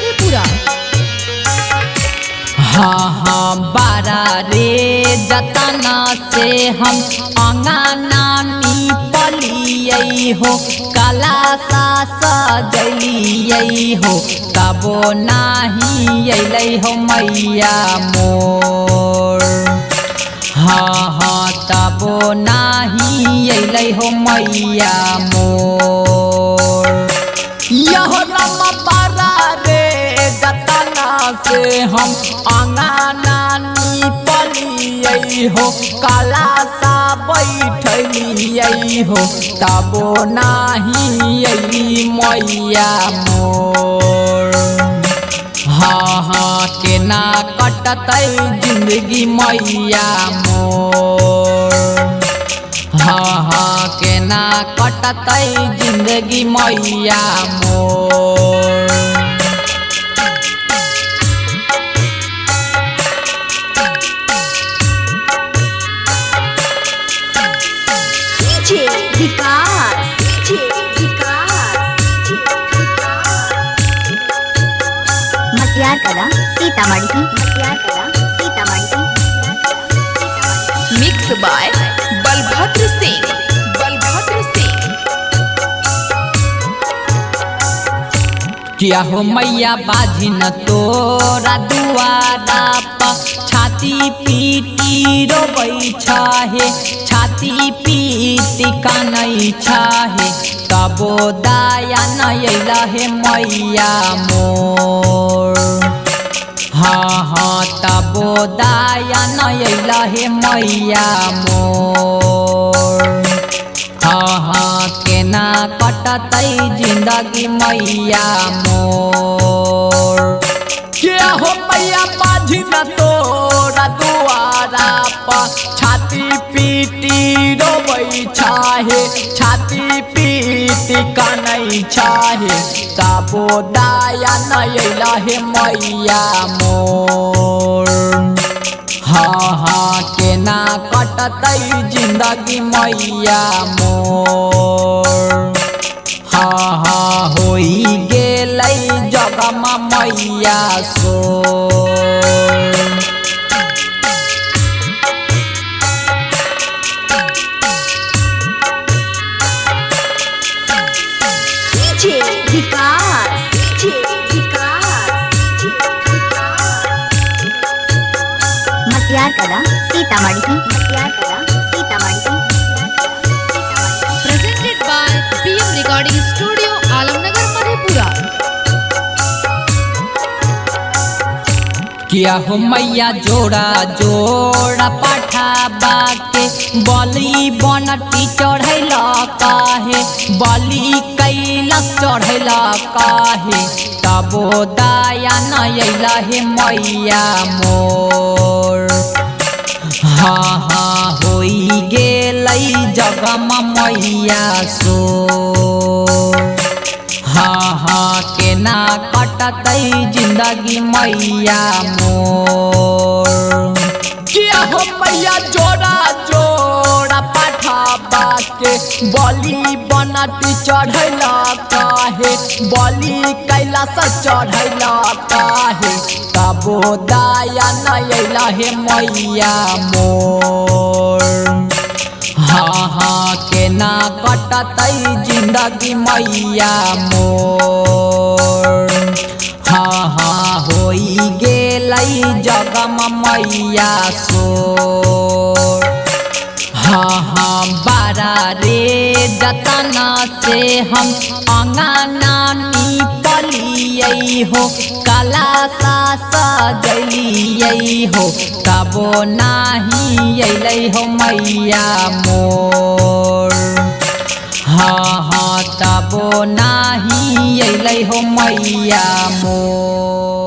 मधेपुरा। हाँ हाँ बारा रे जतना से हम अंगना पलियै हो काला सा सजलियै हो तबो नाही अइलै हो मैया मोर। हाँ हाँ तबो नाही अइलै हो मैया मोर। यह राम बारा रे जतना से हम अंगना पलियै हो काला सा बैठलियै हो तबो नाही अइली मैया मोर। हाँ हाँ केना कटतै जिंदगी मैया मोर। हाँ हाँ केना कटतै जिंदगी मैया मोर। मटियार कला सीतामढ़ी मटियार कला सीतामढ़ी। Mix by Balbhadra Singh. किया हो मैया बाजी न तोरा दुआरा पर छाती पीटी रोबै छाहे छाती पीटी कानै छाहे तबो दाया न अइला हे मैया मोर। हाँ हाँ तबो दाया न अइला हे मैया मोर। हाँ हाँ केना कटतै जिंदगी मैया मोर। क्या हो मैया बाजी न तोरा दुआरा पर छाती पीटी रोबै छाहे छाती पीटी कानै छाहे तबो दाया न अइला हे मैया मोर। हाँ हाँ केना कटतै जिंदगी मैया मोर। हाँ हाँ होई गेलै जगमा मैया सोर। मटियार Kala Sitamarhi Matiyar Kala Sitamarhi. Presented by PM recording studio Alamnagar Madhepura. किया हो मैया जोड़ा जोड़ा पठाबा के बलि बनटी चढ़ैला काहे बलि कैलाश चढ़ैला काहे तबो दाया न अइला हे मैया मोर। हाँ हाँ होई गेलै जगमा मैया सोर। हाँ हाँ केना कटतै जिंदगी मैया मोर। किया हो मैया जोड़ा जोड़ा पठाबा के बलि बनटी चढ़ैला काहे बलि कैलाश चढ़ैला काहे तबो दाया न अइला हे मैया मोर। हाँ हाँ केना कटतै जिंदगी मैया मोर। हाँ हाँ होई गेलै जगमा मैया सोर। हाँ हाँ बारा रे जतना से हम अंगना पलियै हो काला सा सजलियै हो तबो नाही अइलै हो मैया मोर। हाँ हाँ तबो नाही अइलै हो मैया मोर।